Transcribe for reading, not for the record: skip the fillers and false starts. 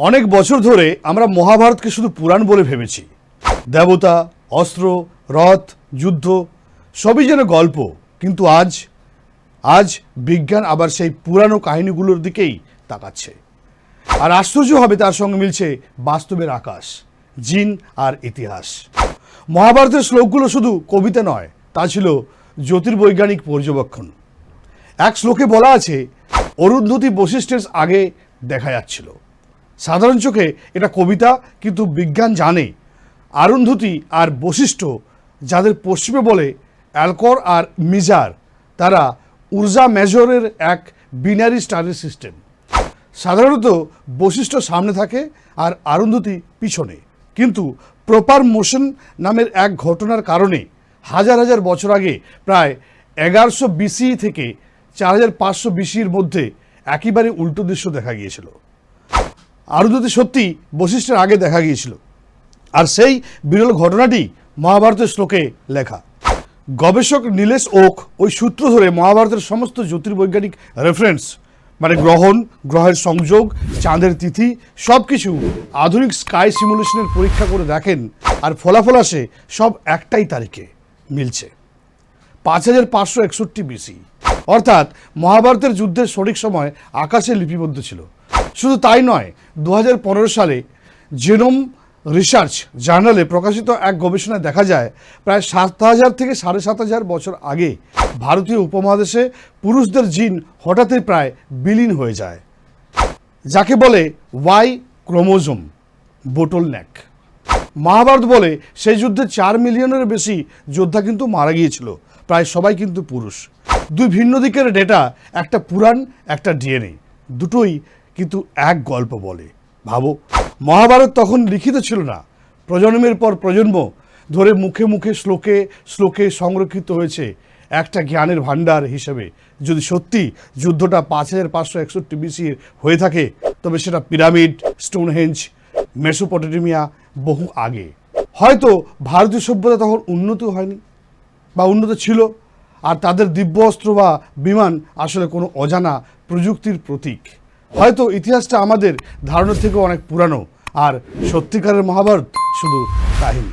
অনেক বছর ধরে আমরা মহাভারতকে শুধু পুরাণ বলে ভেবেছি। দেবতা, অস্ত্র, রথ, যুদ্ধ সবই যেন গল্প। কিন্তু আজ বিজ্ঞান আবার সেই পুরানো কাহিনীগুলোর দিকেই তাকাচ্ছে। আর আশ্চর্য হবে, তার সঙ্গে মিলছে বাস্তবের আকাশ, জিন আর ইতিহাস। মহাভারতের শ্লোকগুলো শুধু কবিতা নয়, তা ছিল জ্যোতির্বৈজ্ঞানিক পর্যবেক্ষণ। এক শ্লোকে বলা আছে, অরুন্ধতী বশিষ্ঠের আগে দেখা যাচ্ছিল। সাধারণ চোখে এটা কবিতা, কিন্তু বিজ্ঞান জানে অরুন্ধতী আর বশিষ্ঠ, যাদের পশ্চিমে বলে অ্যালকর আর মিজার, তারা ঊর্জা মেজরের এক বিনারি স্টারের সিস্টেম। সাধারণত বশিষ্ঠ সামনে থাকে আর অরুন্ধতী পিছনে, কিন্তু প্রপার মোশন নামের এক ঘটনার কারণে হাজার হাজার বছর আগে, প্রায় 1100 BC থেকে 4500 BC-র মধ্যে একেবারে উল্টো দৃশ্য দেখা গিয়েছিল। অরুন্ধতী সত্যি বশিষ্ঠের আগে দেখা গিয়েছিল, আর সেই বিরল ঘটনাটি মহাভারতের শ্লোকে লেখা। গবেষক নীলেশ ওক ওই সূত্র ধরে মহাভারতের সমস্ত জ্যোতির্বৈজ্ঞানিক রেফারেন্স, মানে গ্রহণ, গ্রহের সংযোগ, চাঁদের তিথি, সব কিছু আধুনিক স্কাই সিমুলেশনের পরীক্ষা করে দেখেন, আর ফলাফল আসে সব একটাই তারিখে মিলছে, 5561 BC। অর্থাৎ মহাভারতের যুদ্ধের সঠিক সময় আকাশে লিপিবদ্ধ ছিল। শুধু তাই নয়, 2015 সালে জেনোম রিসার্চ জার্নালে প্রকাশিত এক গবেষণায় দেখা যায়, প্রায় 7000 থেকে 7500 বছর আগে ভারতীয় উপমহাদেশে পুরুষদের জিন হঠাৎই প্রায় বিলীন হয়ে যায়, যাকে বলে ওয়াই ক্রোমোজোম বোটলনেক। মহাভারত বলে সেই যুদ্ধে 4 মিলিয়নের বেশি যোদ্ধা কিন্তু মারা গিয়েছিল, প্রায় সবাই কিন্তু পুরুষ। দুই ভিন্ন দিকের ডেটা, একটা পুরাণ, একটা ডিএনএ, দুটোই কিন্তু এক গল্প বলে। ভাবো, মহাভারত তখন লিখিত ছিল না, প্রজন্মের পর প্রজন্ম ধরে মুখে মুখে শ্লোকে শ্লোকে সংরক্ষিত হয়েছে একটা জ্ঞানের ভাণ্ডার হিসেবে। যদি সত্যি যুদ্ধটা 5561 BC হয়ে থাকে, তবে সেটা পিরামিড, স্টোনহেঞ্জ, মেসোপটেমিয়া বহু আগে। হয়তো ভারতীয় সভ্যতা তখন উন্নত হয়নি, বা উন্নত ছিল, আর তাদের দিব্য অস্ত্র বা বিমান আসলে কোনো অজানা প্রযুক্তির প্রতীক। হয়তো ইতিহাসটা আমাদের ধারণার থেকে অনেক পুরানো, আর সত্যিকারের মহাভারত শুধু কাহিনী।